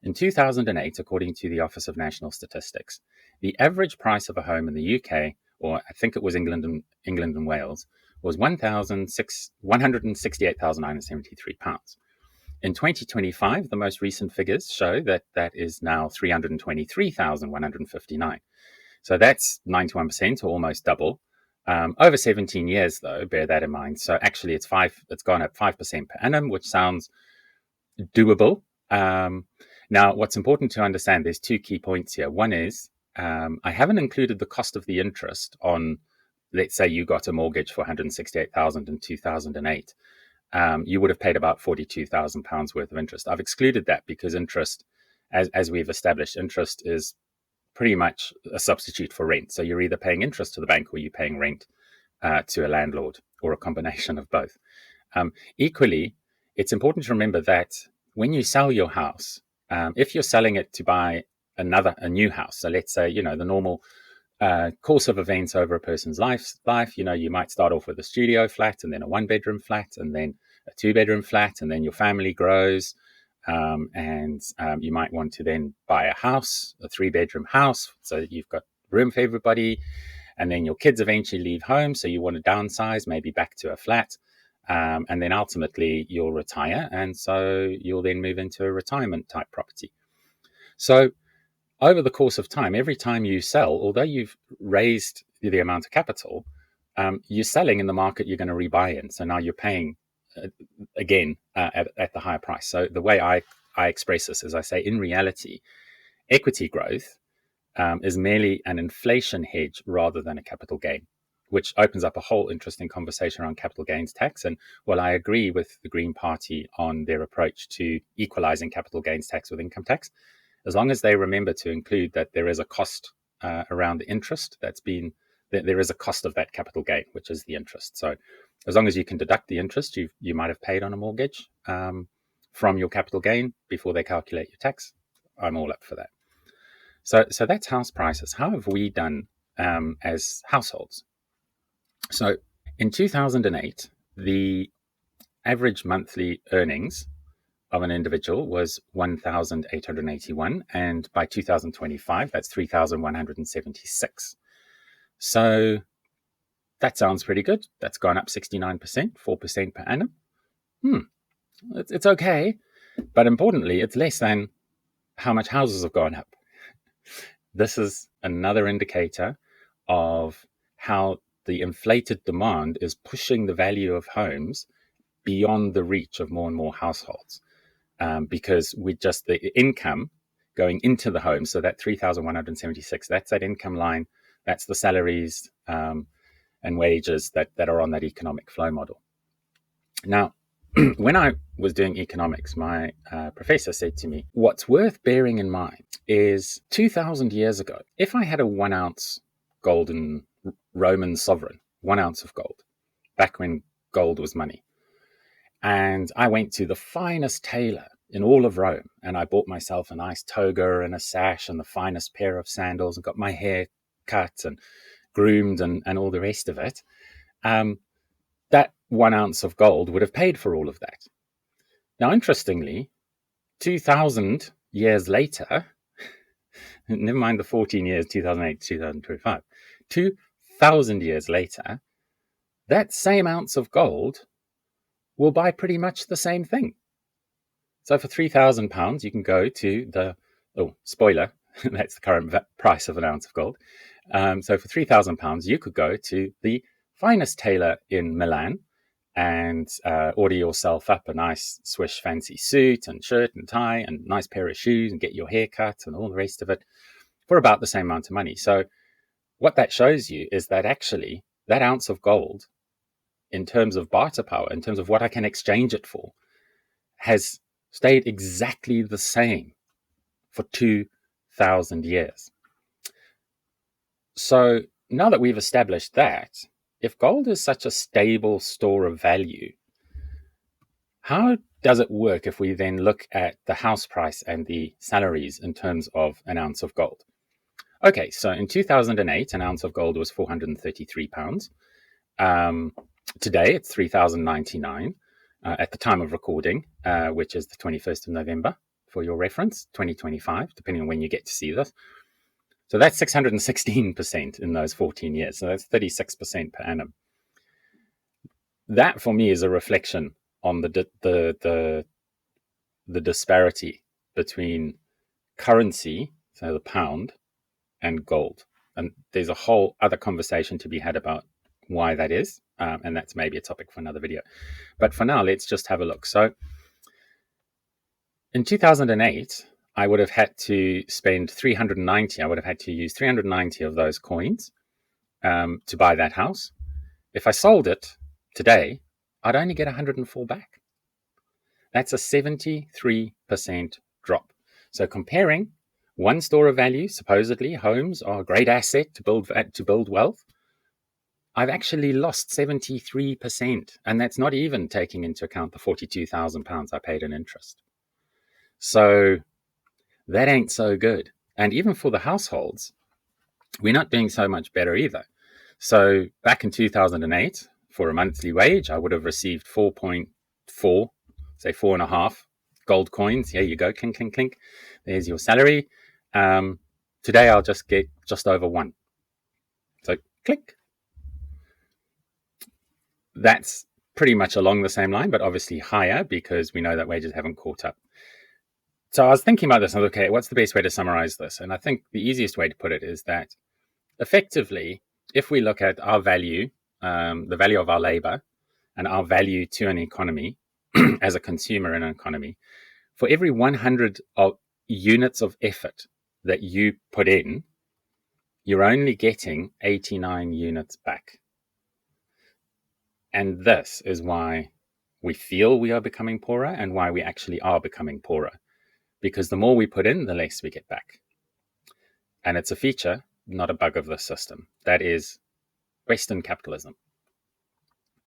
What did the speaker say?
In 2008, according to the Office of National Statistics, the average price of a home in the UK, or I think it was England and Wales, was £168,973. In 2025, the most recent figures show that that is now 323,159. So that's 91%, or almost double. Over 17 years, though, bear that in mind. So actually, it's gone up 5% per annum, which sounds doable. Now, what's important to understand, there's two key points here. One is I haven't included the cost of the interest on, let's say you got a mortgage for £168,000 in 2008. You would have paid about £42,000 worth of interest. I've excluded that because interest, as we've established, interest is pretty much a substitute for rent. So you're either paying interest to the bank or you're paying rent to a landlord, or a combination of both. Equally, it's important to remember that when you sell your house, if you're selling it to buy a new house, so let's say, the normal course of events over a person's life, you might start off with a studio flat, and then a one-bedroom flat, and then a two-bedroom flat, and then your family grows, and you might want to then buy a house, a three-bedroom house, so that you've got room for everybody, and then your kids eventually leave home, so you want to downsize, maybe back to a flat, and then ultimately you'll retire, and so you'll then move into a retirement-type property. So over the course of time, every time you sell, although you've raised the amount of capital, you're selling in the market you're going to rebuy in. So now you're paying again at the higher price. So the way I express this is I say, in reality, equity growth is merely an inflation hedge rather than a capital gain, which opens up a whole interesting conversation around capital gains tax. And while I agree with the Green Party on their approach to equalizing capital gains tax with income tax, as long as they remember to include that there is a cost around the interest there is a cost of that capital gain, which is the interest. So as long as you can deduct the interest you might have paid on a mortgage from your capital gain before they calculate your tax, I'm all up for that. So that's house prices. How have we done as households? So in 2008, the average monthly earnings of an individual was 1,881, and by 2025, that's 3,176. So that sounds pretty good. That's gone up 69%, 4% per annum. It's okay, but importantly, it's less than how much houses have gone up. This is another indicator of how the inflated demand is pushing the value of homes beyond the reach of more and more households. Because the income going into the home, so that 3,176, that's that income line, that's the salaries and wages that are on that economic flow model. Now, when I was doing economics, my professor said to me, what's worth bearing in mind is 2,000 years ago, if I had a 1 ounce golden Roman sovereign, 1 ounce of gold, back when gold was money, and I went to the finest tailor in all of Rome, and I bought myself a nice toga and a sash and the finest pair of sandals, and got my hair cut and groomed and all the rest of it. That 1 ounce of gold would have paid for all of that. Now, interestingly, 2,000 years later, never mind the 14 years, 2008 to 2025, 2,000 years later, that same ounce of gold will buy pretty much the same thing. So for £3,000, you can go to spoiler, that's the current price of an ounce of gold. So for £3,000, you could go to the finest tailor in Milan and order yourself up a nice swish fancy suit and shirt and tie and nice pair of shoes and get your hair cut and all the rest of it for about the same amount of money. So what that shows you is that actually that ounce of gold, in terms of barter power, in terms of what I can exchange it for, has stayed exactly the same for 2,000 years. So now that we've established that, if gold is such a stable store of value, how does it work if we then look at the house price and the salaries in terms of an ounce of gold? Okay, so in 2008, an ounce of gold was £433. Today, it's $3,099 at the time of recording, which is the 21st of November, for your reference, 2025, depending on when you get to see this. So that's 616% in those 14 years. So that's 36% per annum. That for me is a reflection on the disparity between currency, so the pound, and gold. And there's a whole other conversation to be had about why that is. And that's maybe a topic for another video. But for now, let's just have a look. So in 2008, I would have had to spend 390. I would have had to use 390 of those coins to buy that house. If I sold it today, I'd only get 104 back. That's a 73% drop. So comparing one store of value, supposedly homes are a great asset to build wealth, I've actually lost 73%. And that's not even taking into account the £42,000 I paid in interest. So that ain't so good. And even for the households, we're not doing so much better either. So back in 2008, for a monthly wage, I would have received 4.4, say 4.5 gold coins. Here you go, clink, clink, clink. There's your salary. Today, I'll just get just over 1. So click. That's pretty much along the same line, but obviously higher because we know that wages haven't caught up. So I was thinking about this and okay, what's the best way to summarize this? And I think the easiest way to put it is that effectively, if we look at our value, the value of our labor and our value to an economy as a consumer in an economy, for every 100 units of effort that you put in, you're only getting 89 units back. And this is why we feel we are becoming poorer and why we actually are becoming poorer. Because the more we put in, the less we get back. And it's a feature, not a bug of the system. That is Western capitalism.